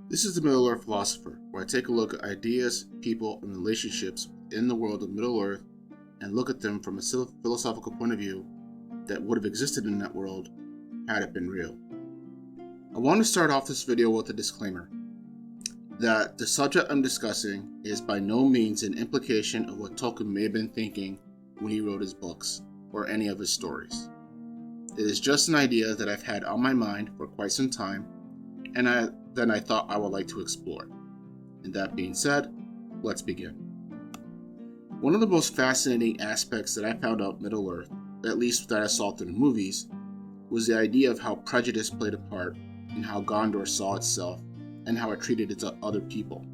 This is the Middle-earth philosopher, where I take a look at ideas, people, and relationships in the world of Middle-earth and look at them from a philosophical point of view that would have existed in that world had it been real. I want to start off this video with a disclaimer that the subject I'm discussing is by no means an implication of what Tolkien may have been thinking when he wrote his books or any of his stories. It is just an idea that I've had on my mind for quite some time, and I thought I would like to explore. And that being said, let's begin. One of the most fascinating aspects that I found out Middle-earth, at least that I saw through the movies, was the idea of how prejudice played a part in how Gondor saw itself and how it treated its other people.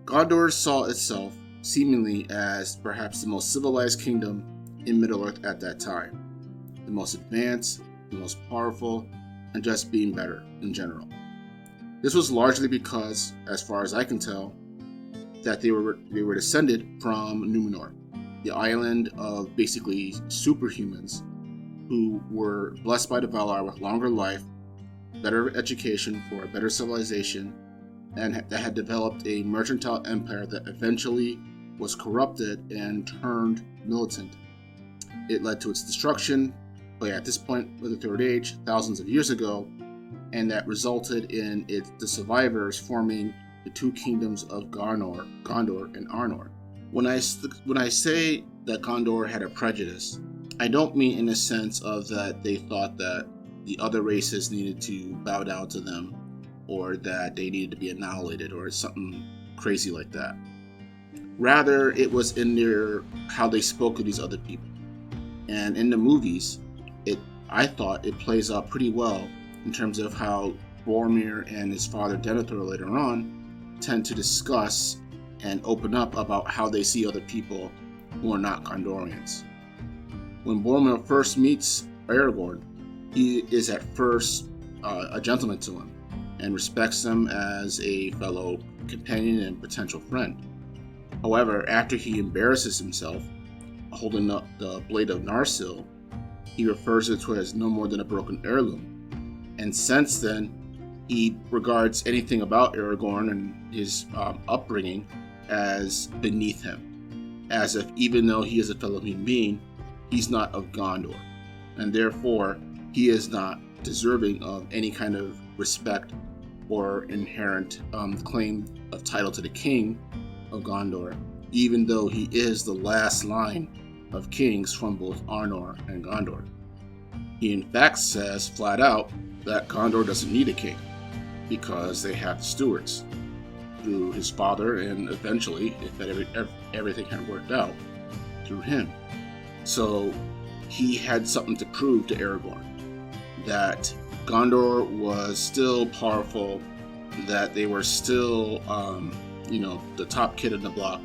Gondor saw itself seemingly as perhaps the most civilized kingdom in Middle-earth at that time, the most advanced, the most powerful, and just being better in general. This was largely because, as far as I can tell, that they were descended from Numenor, the island of basically superhumans who were blessed by the Valar with longer life, better education for a better civilization, and that had developed a mercantile empire that eventually was corrupted and turned militant. It led to its destruction, but at this point with the Third Age, thousands of years ago, and that resulted in the survivors forming the two kingdoms of Gondor and Arnor. When I say that Gondor had a prejudice, I don't mean in the sense of that they thought that the other races needed to bow down to them, or that they needed to be annihilated, or something crazy like that. Rather, it was in how they spoke to these other people. And in the movies, I thought it plays out pretty well in terms of how Boromir and his father Denethor later on tend to discuss and open up about how they see other people who are not Gondorians. When Boromir first meets Aragorn, he is at first a gentleman to him and respects him as a fellow companion and potential friend. However, after he embarrasses himself holding up the blade of Narsil, he refers to it as no more than a broken heirloom. And since then, he regards anything about Aragorn and his upbringing as beneath him, as if even though he is a fellow human being, he's not of Gondor, and therefore he is not deserving of any kind of respect or inherent claim of title to the king of Gondor, even though he is the last line of kings from both Arnor and Gondor. He in fact says flat out that Gondor doesn't need a king because they have stewards through his father, and eventually, if everything had worked out, through him. So he had something to prove to Aragorn, that Gondor was still powerful, that they were still the top kid in the block,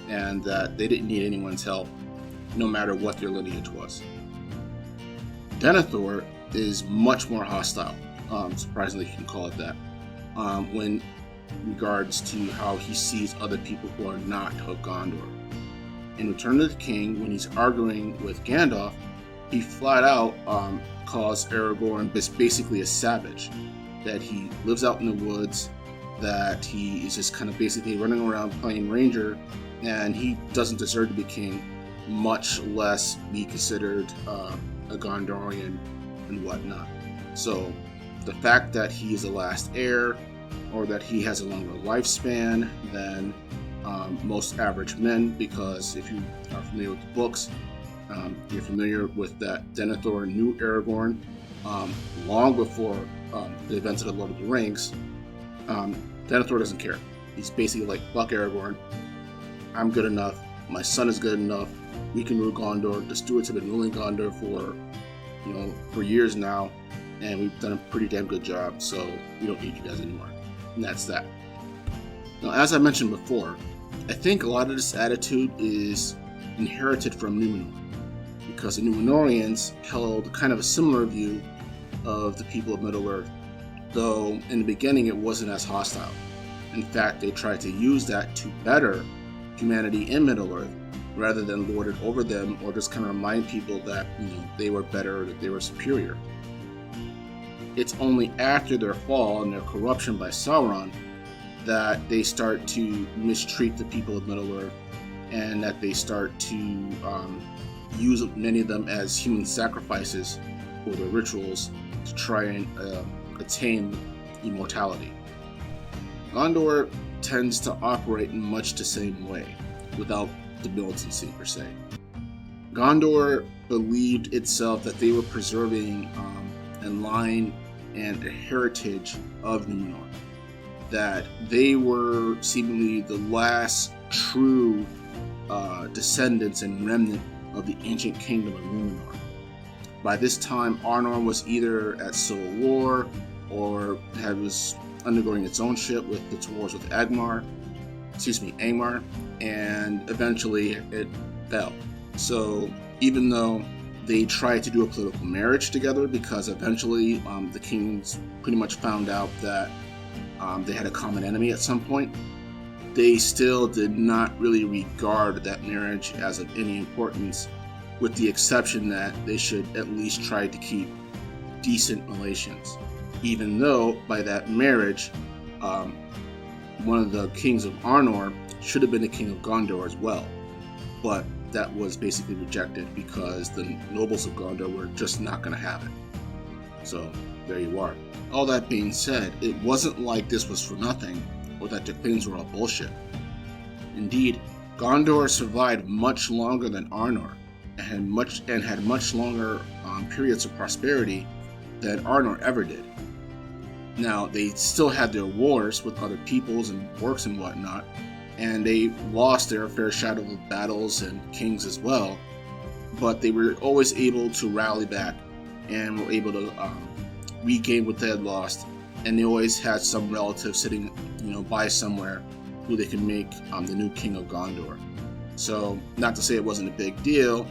and that they didn't need anyone's help no matter what their lineage was. Denethor is much more hostile, surprisingly you can call it that, when regards to how he sees other people who are not of Gondor. In Return of the King, when he's arguing with Gandalf, he flat out calls Aragorn basically a savage, that he lives out in the woods, that he is just kind of basically running around playing ranger, and he doesn't deserve to be king, much less be considered a Gondorian and whatnot. So the fact that he is the last heir, or that he has a longer lifespan than most average men, because if you are familiar with the books, you're familiar with that Denethor knew Aragorn long before the events of the Lord of the Rings. Denethor doesn't care. He's basically like, fuck Aragorn, I'm good enough, my son is good enough, we can rule Gondor. The stewards have been ruling Gondor for years now, and we've done a pretty damn good job, so we don't need you guys anymore. And that's that. Now, as I mentioned before, I think a lot of this attitude is inherited from Numenor, because the Numenorians held kind of a similar view of the people of Middle-earth, though in the beginning it wasn't as hostile. In fact, they tried to use that to better humanity in Middle-earth, rather than lord it over them, or just kind of remind people that they were better, that they were superior. it's only after their fall and their corruption by Sauron that they start to mistreat the people of Middle-earth, and that they start to use many of them as human sacrifices for their rituals to try and attain immortality. Gondor tends to operate in much the same way, without the militancy per se. Gondor believed itself that they were preserving a line and a heritage of Numenor, that they were seemingly the last true descendants and remnant of the ancient kingdom of Numenor. By this time, Arnor was either at civil war or was undergoing its own shit with its wars with Angmar, and eventually it fell. So even though they tried to do a political marriage together, because eventually the kings pretty much found out that they had a common enemy at some point, they still did not really regard that marriage as of any importance, with the exception that they should at least try to keep decent relations. Even though by that marriage, one of the kings of Arnor should have been the king of Gondor as well. But that was basically rejected because the nobles of Gondor were just not going to have it. So there you are. All that being said, it wasn't like this was for nothing, or that their claims were all bullshit. Indeed, Gondor survived much longer than Arnor, and had much longer periods of prosperity than Arnor ever did. Now, they still had their wars with other peoples and works and whatnot, and they lost their fair share of battles and kings as well, but they were always able to rally back and were able to regain what they had lost, and they always had some relative sitting, by somewhere who they could make the new king of Gondor. So, not to say it wasn't a big deal,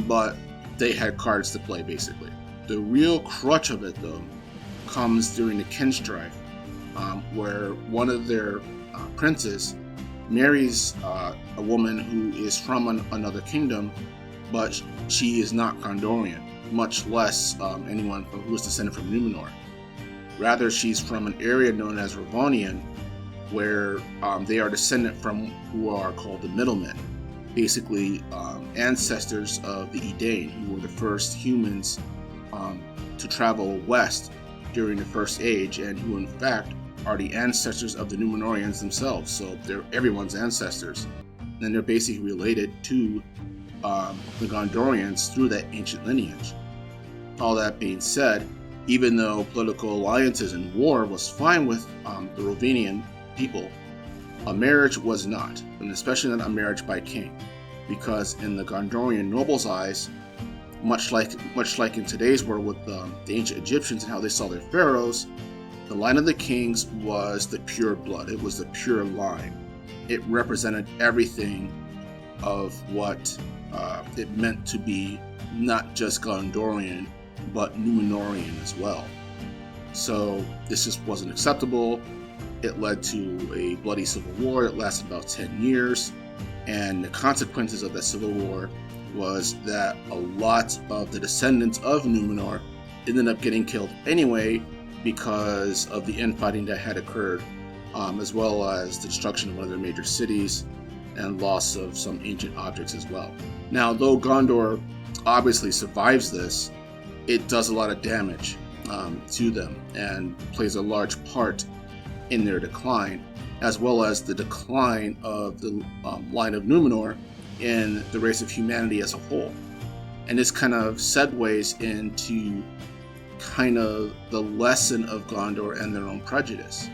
but they had cards to play, basically. The real crutch of it, though, comes during the Kin-strife, where one of their princes marries a woman who is from another kingdom, but she is not Gondorian, much less anyone who is descended from Numenor. Rather, she's from an area known as Rivonian, where they are descended from who are called the Middlemen, basically ancestors of the Edain, who were the first humans to travel west during the First Age, and who in fact are the ancestors of the Numenorians themselves. So they're everyone's ancestors, and they're basically related to the Gondorians through that ancient lineage. All that being said, even though political alliances and war was fine with the Rivonian people, a marriage was not, and especially not a marriage by king, because in the Gondorian nobles' eyes, much like in today's world with the ancient Egyptians and how they saw their pharaohs, the line of the kings was the pure blood. It was the pure line. It represented everything of what it meant to be not just Gondorian, but Numenorian as well. So this just wasn't acceptable. It led to a bloody civil war that lasted about 10 years, and the consequences of that civil war was that a lot of the descendants of Numenor ended up getting killed anyway because of the infighting that had occurred, as well as the destruction of one of their major cities and loss of some ancient objects as well. Now, though Gondor obviously survives this, it does a lot of damage to them and plays a large part in their decline, as well as the decline of the line of Numenor in the race of humanity as a whole. And this kind of segues into kind of the lesson of Gondor and their own prejudice,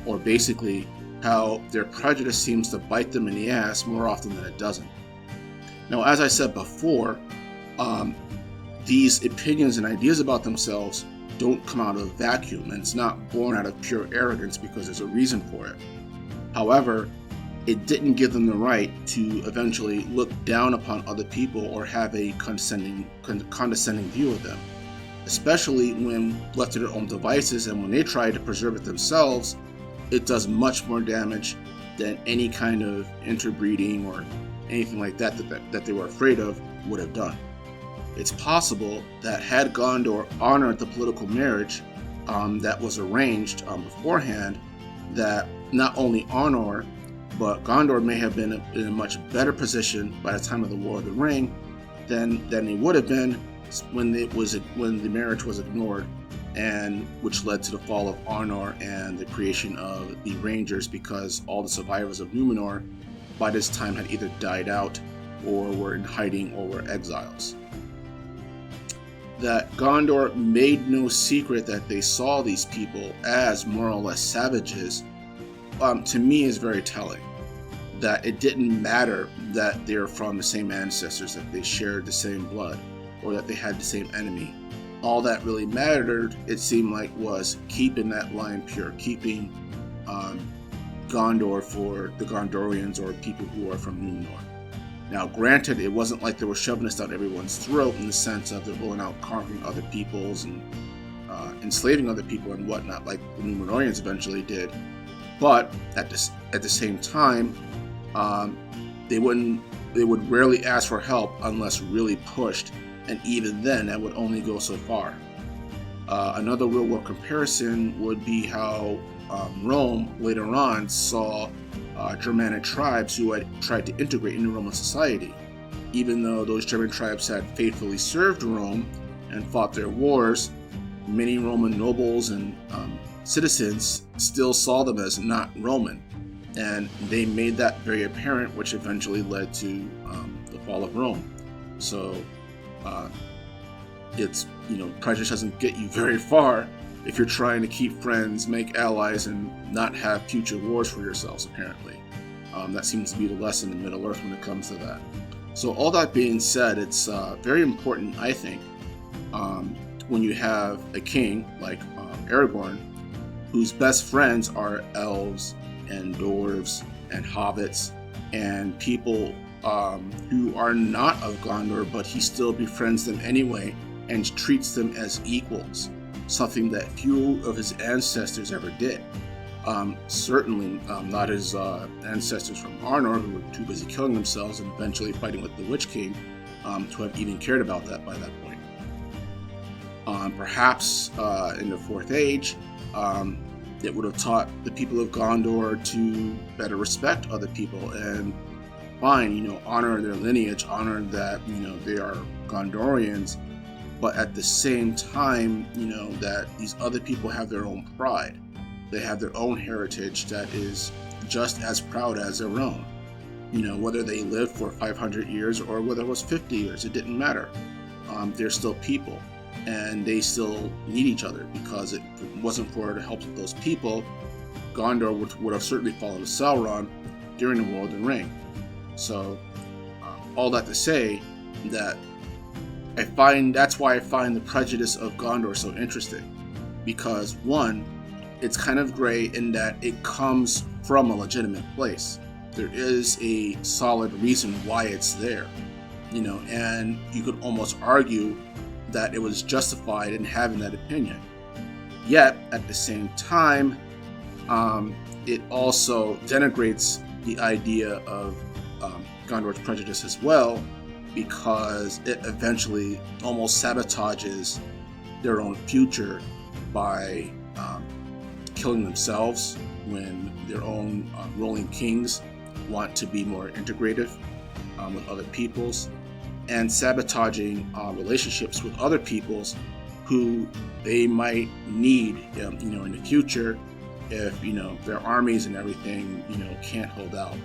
or basically how their prejudice seems to bite them in the ass more often than it doesn't. Now, as I said before, these opinions and ideas about themselves don't come out of a vacuum, and it's not born out of pure arrogance because there's a reason for it. However, it didn't give them the right to eventually look down upon other people or have a condescending view of them, especially when left to their own devices, and when they try to preserve it themselves, it does much more damage than any kind of interbreeding or anything like that they were afraid of would have done. It's possible that had Gondor honored the political marriage, that was arranged beforehand, that not only Arnor, but Gondor may have been in a much better position by the time of the War of the Ring than they would have been when the marriage was ignored, and which led to the fall of Arnor and the creation of the Rangers, because all the survivors of Numenor by this time had either died out or were in hiding or were exiles. That Gondor made no secret that they saw these people as more or less savages, to me is very telling. That it didn't matter that they're from the same ancestors, that they shared the same blood, or that they had the same enemy. All that really mattered, it seemed like, was keeping that line pure, keeping Gondor for the Gondorians, or people who are from Numenor. Now, granted, it wasn't like they were shoving this down everyone's throat in the sense of they're going out conquering other peoples and enslaving other people and whatnot, like the Numenorians eventually did. But at the same time, they would rarely ask for help unless really pushed, and even then, that would only go so far. Another real-world comparison would be how Rome later on saw Germanic tribes who had tried to integrate into Roman society. Even though those German tribes had faithfully served Rome and fought their wars, many Roman nobles and citizens still saw them as not Roman, and they made that very apparent, which eventually led to the fall of Rome. So it's, prejudice doesn't get you very far if you're trying to keep friends, make allies, and not have future wars for yourselves, apparently. That seems to be the lesson in Middle-earth when it comes to that. So all that being said, it's very important, I think, when you have a king like Aragorn, whose best friends are elves and dwarves and hobbits and people who are not of Gondor, but he still befriends them anyway and treats them as equals, something that few of his ancestors ever did. Certainly not his ancestors from Arnor, who were too busy killing themselves and eventually fighting with the Witch King to have even cared about that by that point. Perhaps in the Fourth Age, it would have taught the people of Gondor to better respect other people and honor their lineage, honor that, they are Gondorians, but at the same time, that these other people have their own pride. They have their own heritage that is just as proud as their own. Whether they lived for 500 years or whether it was 50 years, it didn't matter. They're still people, and they still need each other, because if it wasn't for the help of those people, Gondor would have certainly fallen to Sauron during the War of the Ring. So, all that to say that that's why I find the prejudice of Gondor so interesting, because one, it's kind of gray in that it comes from a legitimate place. There is a solid reason why it's there, and you could almost argue that it was justified in having that opinion. Yet, at the same time, it also denigrates the idea of Gondor's prejudice as well, because it eventually almost sabotages their own future by killing themselves when their own ruling kings want to be more integrative with other peoples, and sabotaging relationships with other peoples who they might need, in the future if, their armies and everything, can't hold out.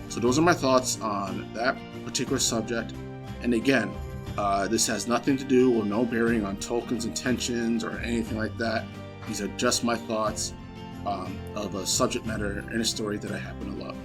So those are my thoughts on that particular subject. And again, this has nothing to do or no bearing on Tolkien's intentions or anything like that. These are just my thoughts of a subject matter in a story that I happen to love.